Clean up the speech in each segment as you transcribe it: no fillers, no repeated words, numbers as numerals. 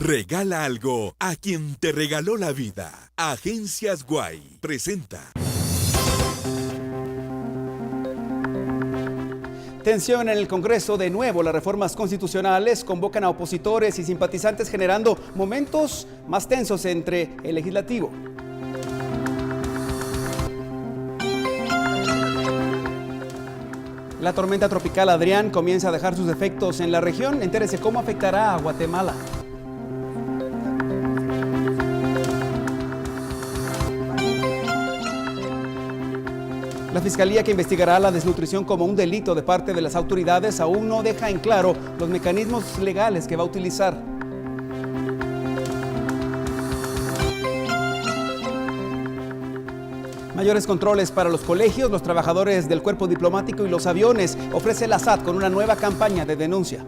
Regala algo a quien te regaló la vida. Agencias Guay presenta. Tensión en el Congreso. De nuevo, las reformas constitucionales convocan a opositores y simpatizantes, generando momentos más tensos entre el legislativo. La tormenta tropical Adrián comienza a dejar sus efectos en la región. Entérese cómo afectará a Guatemala. La Fiscalía, que investigará la desnutrición como un delito de parte de las autoridades, aún no deja en claro los mecanismos legales que va a utilizar. Mayores controles para los colegios, los trabajadores del cuerpo diplomático y los aviones, ofrece la SAT con una nueva campaña de denuncia.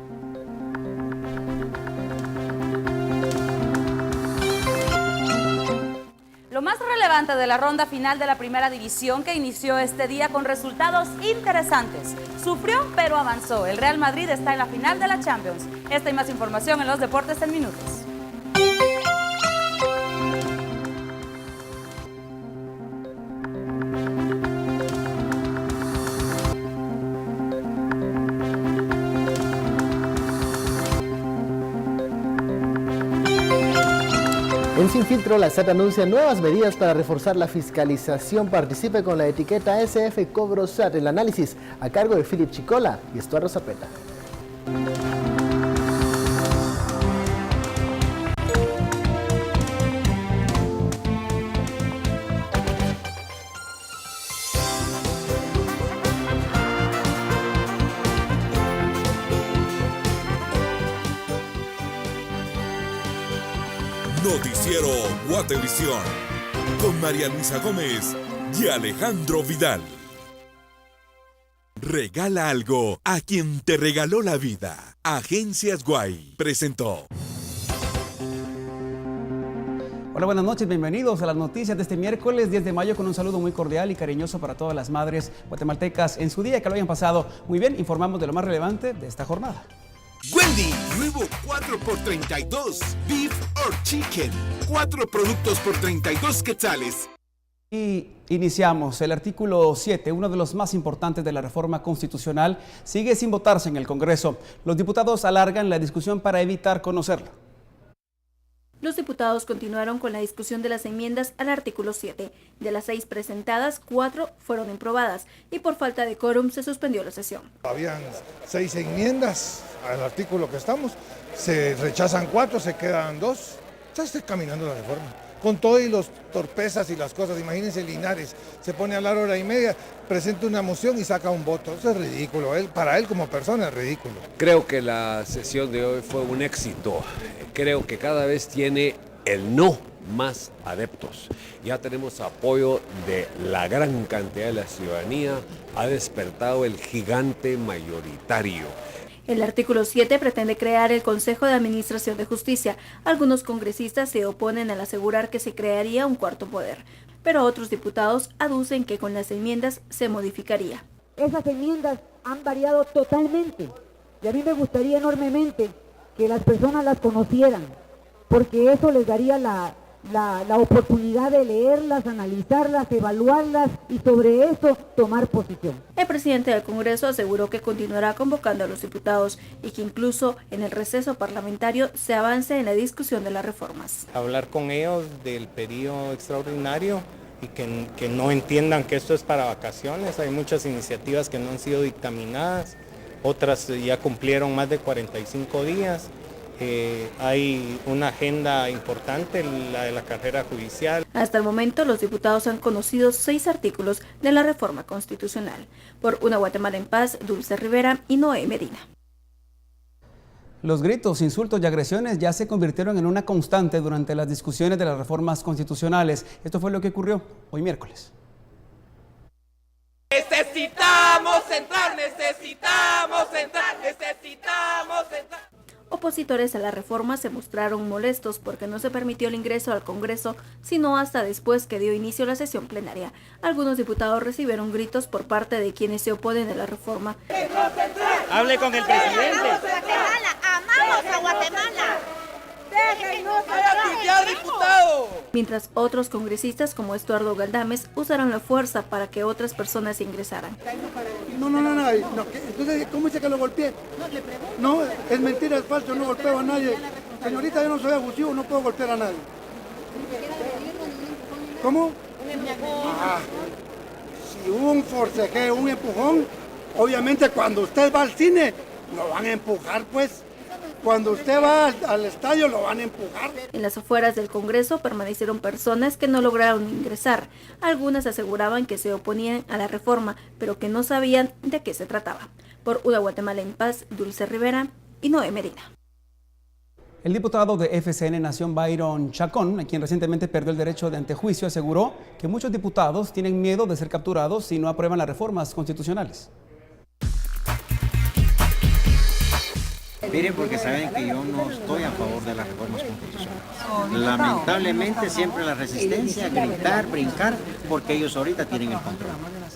Lo más relevante de la ronda final de la Primera División, que inició este día con resultados interesantes. Sufrió, pero avanzó. El Real Madrid está en la final de la Champions. Esta y más información en los deportes en minutos. En Sin Filtro, la SAT anuncia nuevas medidas para reforzar la fiscalización. Participe con la etiqueta SF Cobro SAT. El análisis a cargo de Philip Chicola y Estuardo Zapeta. Noticiero Guatevisión con María Luisa Gómez y Alejandro Vidal. Regala algo a quien te regaló la vida. Agencias Guay presentó. Hola, buenas noches, bienvenidos a las noticias de este miércoles 10 de mayo con un saludo muy cordial y cariñoso para todas las madres guatemaltecas en su día, que lo hayan pasado muy bien. Informamos de lo más relevante de esta jornada. Wendy, nuevo 4x32, Beef or Chicken. 4 productos por 32 quetzales. Y iniciamos. El artículo 7, uno de los más importantes de la reforma constitucional, sigue sin votarse en el Congreso. Los diputados alargan la discusión para evitar conocerlo. Los diputados continuaron con la discusión de las enmiendas al artículo 7. De las 6 presentadas, 4 fueron improbadas y por falta de quórum se suspendió la sesión. Habían 6 enmiendas al artículo que estamos, se rechazan 4, se quedan 2. Ya está caminando la reforma. Con todo y los torpezas y las cosas, imagínense Linares, se pone a hablar hora y media, presenta una moción y saca un voto. Eso es ridículo, para él como persona es ridículo. Creo que la sesión de hoy fue un éxito. Creo que cada vez tiene el no más adeptos. Ya tenemos apoyo de la gran cantidad de la ciudadanía, ha despertado el gigante mayoritario. El artículo 7 pretende crear el Consejo de Administración de Justicia. Algunos congresistas se oponen al asegurar que se crearía un cuarto poder, pero otros diputados aducen que con las enmiendas se modificaría. Esas enmiendas han variado totalmente y a mí me gustaría enormemente que las personas las conocieran, porque eso les daría la oportunidad de leerlas, analizarlas, evaluarlas y sobre eso tomar posición. El presidente del Congreso aseguró que continuará convocando a los diputados y que incluso en el receso parlamentario se avance en la discusión de las reformas. Hablar con ellos del periodo extraordinario y que no entiendan que esto es para vacaciones. Hay muchas iniciativas que no han sido dictaminadas, otras ya cumplieron más de 45 días. Hay una agenda importante, la de la carrera judicial. Hasta el momento, los diputados han conocido 6 artículos de la reforma constitucional. Por una Guatemala en paz, Dulce Rivera y Noé Medina. Los gritos, insultos y agresiones ya se convirtieron en una constante durante las discusiones de las reformas constitucionales. Esto fue lo que ocurrió hoy miércoles. Necesitamos entrar, necesitamos entrar, necesitamos entrar. Opositores a la reforma se mostraron molestos porque no se permitió el ingreso al Congreso, sino hasta después que dio inicio la sesión plenaria. Algunos diputados recibieron gritos por parte de quienes se oponen a la reforma. Hable con el presidente. Guatemala, amamos a Guatemala. diputado! Mientras otros congresistas como Estuardo Galdames usaron la fuerza para que otras personas ingresaran. No, entonces, ¿cómo dice que lo golpeé? No, es mentira, es falso, no golpeo a nadie. Señorita, yo no soy abusivo, no puedo golpear a nadie. ¿Cómo? Si hubo un forcejeo, un empujón, obviamente cuando usted va al cine, lo van a empujar, pues. Cuando usted va al estadio, lo van a empujar. En las afueras del Congreso permanecieron personas que no lograron ingresar. Algunas aseguraban que se oponían a la reforma, pero que no sabían de qué se trataba. Por una Guatemala en paz, Dulce Rivera y Noé Medina. El diputado de FCN Nación, Byron Chacón, quien recientemente perdió el derecho de antejuicio, aseguró que muchos diputados tienen miedo de ser capturados si no aprueban las reformas constitucionales. Miren, porque saben que yo no estoy a favor de las reformas constitucionales. Lamentablemente siempre la resistencia, gritar, brincar, porque ellos ahorita tienen el control.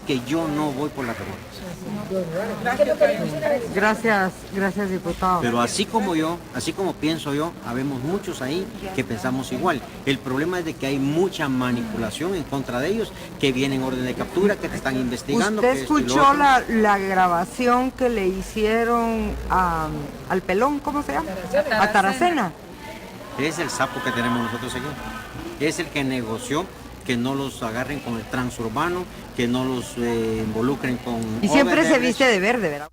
Que yo no voy por las reformas. Gracias diputado. Pero así como pienso yo, habemos muchos ahí que pensamos igual. El problema es de que hay mucha manipulación en contra de ellos, que vienen orden de captura, que te están investigando. ¿Usted escuchó la grabación que le hicieron al pelón, ¿cómo se llama? A Taracena. Es el sapo que tenemos nosotros aquí. Es el que negoció que no los agarren con el transurbano, que no los involucren con... Y siempre se viste de verde, ¿verdad?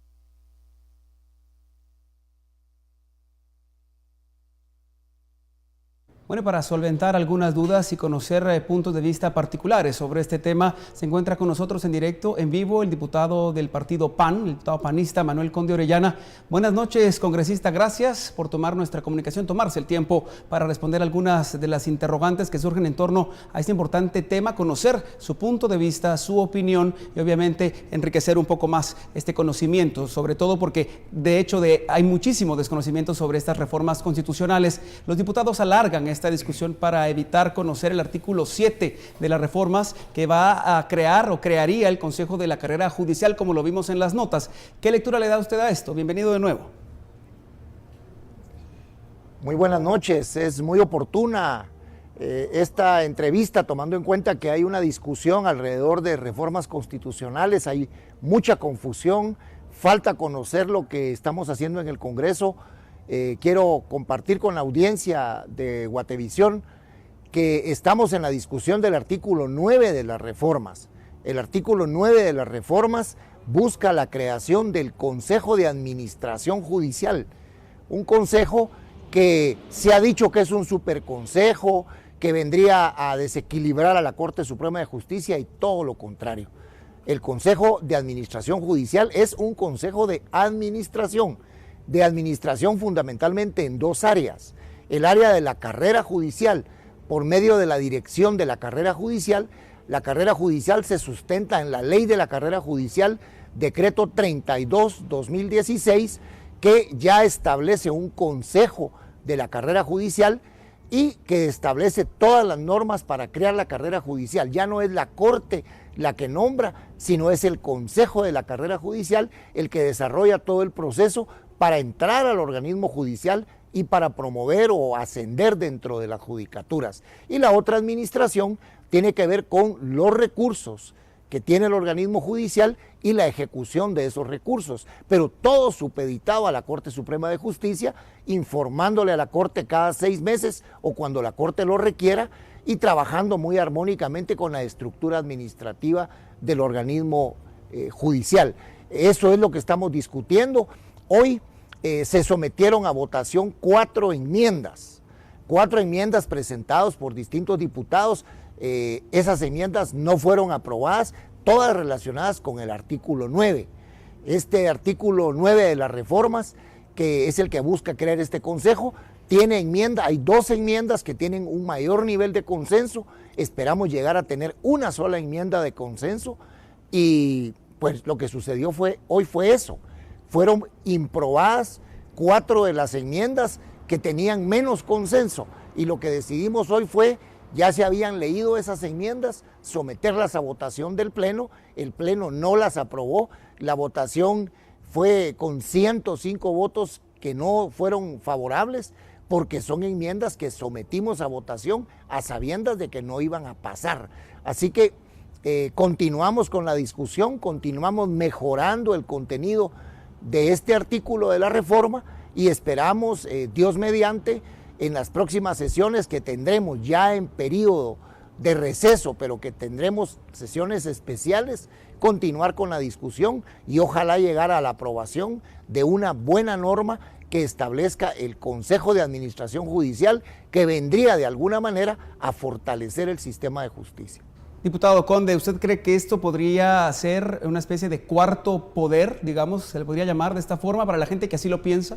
Bueno, para solventar algunas dudas y conocer puntos de vista particulares sobre este tema, se encuentra con nosotros en directo, en vivo, el diputado del partido PAN, el diputado panista Manuel Conde Orellana. Buenas noches, congresista. Gracias por tomar nuestra comunicación, tomarse el tiempo para responder algunas de las interrogantes que surgen en torno a este importante tema, conocer su punto de vista, su opinión y obviamente enriquecer un poco más este conocimiento, sobre todo porque de hecho hay muchísimo desconocimiento sobre estas reformas constitucionales. Los diputados alargan esta discusión para evitar conocer el artículo 7 de las reformas que va a crear o crearía el Consejo de la Carrera Judicial, como lo vimos en las notas. ¿Qué lectura le da usted a esto? Bienvenido de nuevo. Muy buenas noches, es muy oportuna esta entrevista, tomando en cuenta que hay una discusión alrededor de reformas constitucionales, hay mucha confusión, falta conocer lo que estamos haciendo en el Congreso. Quiero compartir con la audiencia de Guatevisión que estamos en la discusión del artículo 9 de las reformas. El artículo 9 de las reformas busca la creación del Consejo de Administración Judicial, un consejo que se ha dicho que es un superconsejo, que vendría a desequilibrar a la Corte Suprema de Justicia y todo lo contrario. El Consejo de Administración Judicial es un consejo de administración fundamentalmente en dos áreas. El área de la carrera judicial, por medio de la dirección de la carrera judicial. La carrera judicial se sustenta en la ley de la carrera judicial, decreto 32/2016, que ya establece un consejo de la carrera judicial y que establece todas las normas para crear la carrera judicial. Ya no es la Corte la que nombra, sino es el Consejo de la Carrera Judicial el que desarrolla todo el proceso para entrar al organismo judicial y para promover o ascender dentro de las judicaturas. Y la otra administración tiene que ver con los recursos que tiene el organismo judicial y la ejecución de esos recursos, pero todo supeditado a la Corte Suprema de Justicia, informándole a la Corte cada 6 meses o cuando la Corte lo requiera y trabajando muy armónicamente con la estructura administrativa del organismo judicial. Eso es lo que estamos discutiendo. Hoy se sometieron a votación 4 enmiendas presentadas por distintos diputados. Esas enmiendas no fueron aprobadas, todas relacionadas con el artículo 9. Este artículo 9 de las reformas, que es el que busca crear este consejo, tiene enmienda, hay 2 enmiendas que tienen un mayor nivel de consenso. Esperamos llegar a tener una sola enmienda de consenso y pues lo que sucedió hoy fue eso. Fueron improbadas 4 de las enmiendas que tenían menos consenso y lo que decidimos hoy fue, ya se habían leído esas enmiendas, someterlas a votación del Pleno. El Pleno no las aprobó, la votación fue con 105 votos que no fueron favorables, porque son enmiendas que sometimos a votación a sabiendas de que no iban a pasar. Así que continuamos con la discusión, continuamos mejorando el contenido de este artículo de la reforma y esperamos, Dios mediante, en las próximas sesiones que tendremos ya en periodo de receso, pero que tendremos sesiones especiales, continuar con la discusión y ojalá llegar a la aprobación de una buena norma que establezca el Consejo de Administración Judicial, que vendría de alguna manera a fortalecer el sistema de justicia. Diputado Conde, ¿usted cree que esto podría ser una especie de cuarto poder, digamos, se le podría llamar de esta forma para la gente que así lo piensa?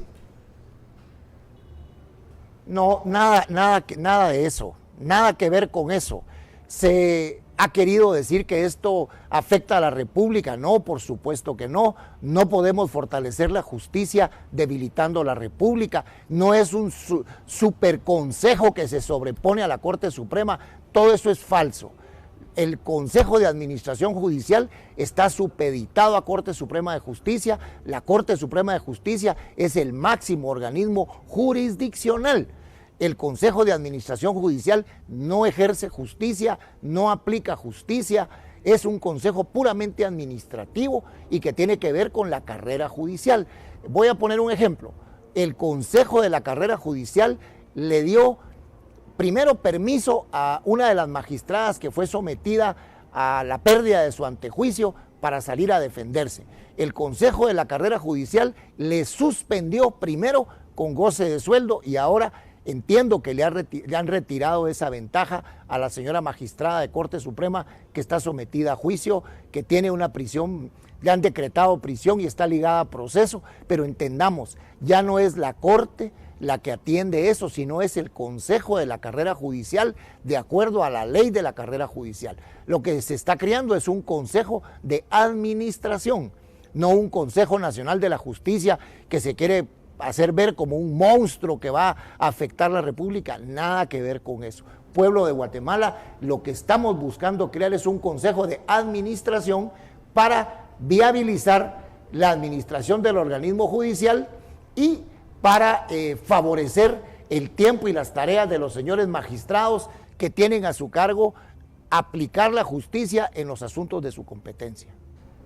No, nada de eso, nada que ver con eso. Se ha querido decir que esto afecta a la República. No, por supuesto que no. No podemos fortalecer la justicia debilitando la República. No es un superconsejo que se sobrepone a la Corte Suprema. Todo eso es falso. El Consejo de Administración Judicial está supeditado a Corte Suprema de Justicia. La Corte Suprema de Justicia es el máximo organismo jurisdiccional. El Consejo de Administración Judicial no ejerce justicia, no aplica justicia, es un consejo puramente administrativo y que tiene que ver con la carrera judicial. Voy a poner un ejemplo. El Consejo de la Carrera Judicial le dio primero permiso a una de las magistradas que fue sometida a la pérdida de su antejuicio para salir a defenderse. El Consejo de la Carrera Judicial le suspendió primero con goce de sueldo y ahora entiendo que le han retirado esa ventaja a la señora magistrada de Corte Suprema que está sometida a juicio, que tiene una prisión, le han decretado prisión y está ligada a proceso, pero entendamos, ya no es la Corte la que atiende eso, sino es el Consejo de la Carrera Judicial de acuerdo a la ley de la carrera judicial. Lo que se está creando es un Consejo de Administración, no un Consejo Nacional de la Justicia que se quiere hacer ver como un monstruo que va a afectar la República. Nada que ver con eso. Pueblo de Guatemala, lo que estamos buscando crear es un Consejo de Administración para viabilizar la administración del organismo judicial y para favorecer el tiempo y las tareas de los señores magistrados que tienen a su cargo aplicar la justicia en los asuntos de su competencia.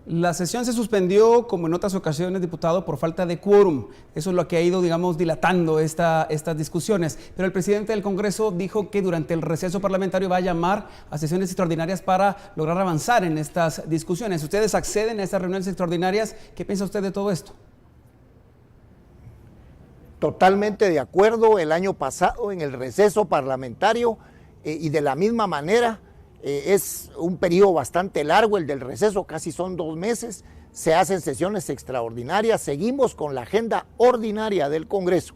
La sesión se suspendió, como en otras ocasiones, diputado, por falta de quórum. Eso es lo que ha ido, digamos, dilatando estas discusiones. Pero el presidente del Congreso dijo que durante el receso parlamentario va a llamar a sesiones extraordinarias para lograr avanzar en estas discusiones. ¿Ustedes acceden a estas reuniones extraordinarias? ¿Qué piensa usted de todo esto? Totalmente de acuerdo. El año pasado, en el receso parlamentario, y de la misma manera, es un periodo bastante largo el del receso, casi son 2 meses, se hacen sesiones extraordinarias, seguimos con la agenda ordinaria del Congreso.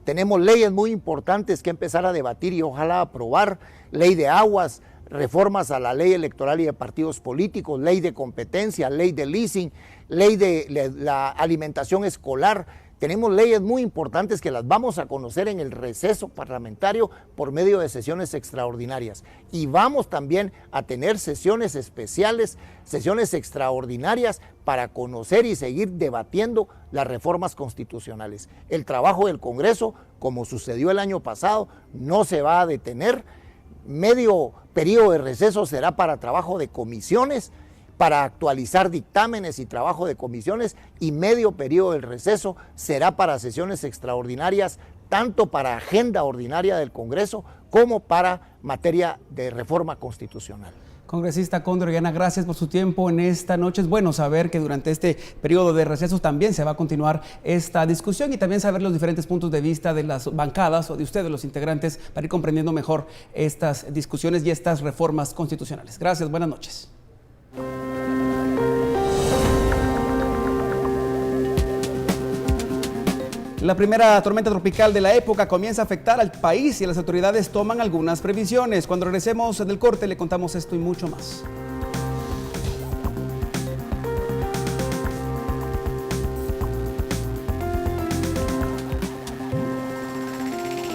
Tenemos leyes muy importantes que empezar a debatir y ojalá aprobar, ley de aguas, reformas a la ley electoral y de partidos políticos, ley de competencia, ley de leasing, ley de la alimentación escolar. Tenemos leyes muy importantes que las vamos a conocer en el receso parlamentario por medio de sesiones extraordinarias. Y vamos también a tener sesiones especiales, sesiones extraordinarias para conocer y seguir debatiendo las reformas constitucionales. El trabajo del Congreso, como sucedió el año pasado, no se va a detener. Medio periodo de receso será para trabajo de comisiones, para actualizar dictámenes y trabajo de comisiones, y medio periodo del receso será para sesiones extraordinarias, tanto para agenda ordinaria del Congreso como para materia de reforma constitucional. Congresista Conde Orellana, gracias por su tiempo en esta noche. Es bueno saber que durante este periodo de recesos también se va a continuar esta discusión y también saber los diferentes puntos de vista de las bancadas o de ustedes, los integrantes, para ir comprendiendo mejor estas discusiones y estas reformas constitucionales. Gracias, buenas noches. La primera tormenta tropical de la época comienza a afectar al país y las autoridades toman algunas previsiones. Cuando regresemos del corte le contamos esto y mucho más.